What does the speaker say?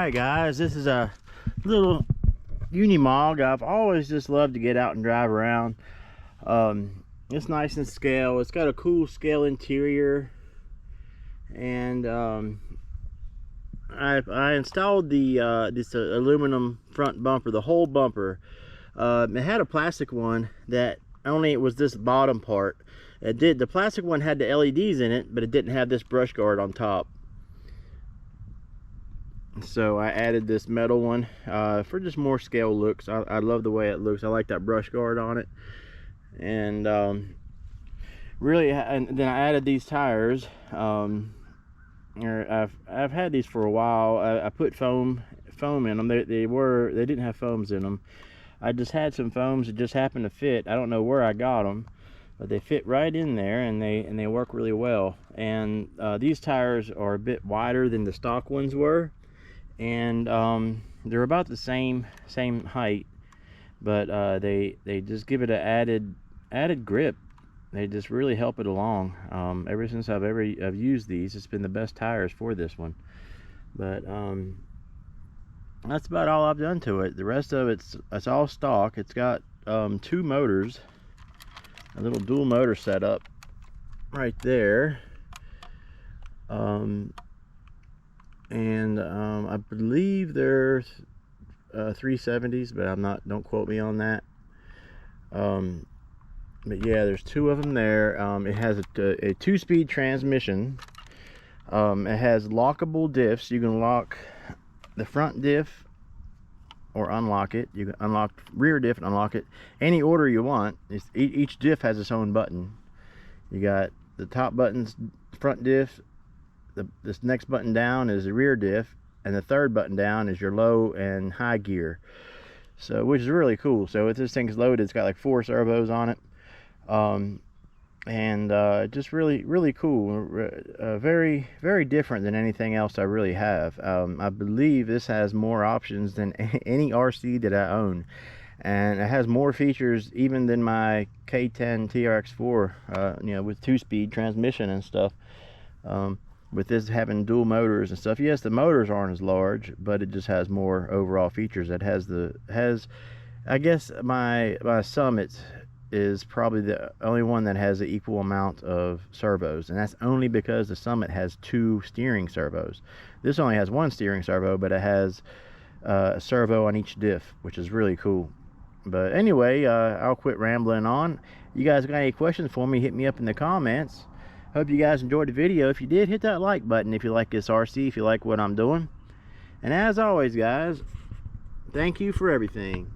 Alright guys, this is a little Unimog. I've always just loved to get out and drive around. It's nice and scale. It's got a cool scale interior, and I installed the this aluminum front bumper, the whole bumper. It had a plastic one that only it was this bottom part. The plastic one had the LEDs in it, but it didn't have this brush guard on top. So I added this metal one for just more scale looks. I love the way it looks. I like that brush guard on it. And really, and then I added these tires. I've had these for a while. I put foam in them. They didn't have foams in them. I just had some foams that just happened to fit. I don't know where I got them, but they fit right in there, and they work really well. And these tires are a bit wider than the stock ones were, and they're about the same height, but they just give it an added grip. They just really help it along. Ever since I've used these, it's been the best tires for this one. But that's about all I've done to it. The rest of it's all stock. It's got 2 motors, a little dual motor setup right there. I believe they're 370s, but don't quote me on that. But yeah, there's 2 of them there. It has a 2-speed transmission. It has lockable diffs. You can lock the front diff or unlock it. You can unlock rear diff and unlock it any order you want. Each diff has its own button. You got the top buttons, front diff. This next button down is the rear diff, and the third button down is your low and high gear. So, which is really cool. So if this thing's loaded, it's got like 4 servos on it. Just really cool. Very different than anything else I really have. I believe this has more options than any RC that I own, and it has more features even than my K10 TRX4, you know, with 2-speed transmission and stuff. With this having dual motors and stuff, yes, the motors aren't as large, but it just has more overall features. It has I guess my Summit is probably the only one that has the equal amount of servos, and that's only because the Summit has 2 steering servos. This only has 1 steering servo, but it has a servo on each diff, which is really cool. But anyway, I'll quit rambling on. You guys got any questions for me, hit me up in the comments. Hope you guys enjoyed the video. If you did, hit that like button if you like this RC, if you like what I'm doing. And as always guys, thank you for everything.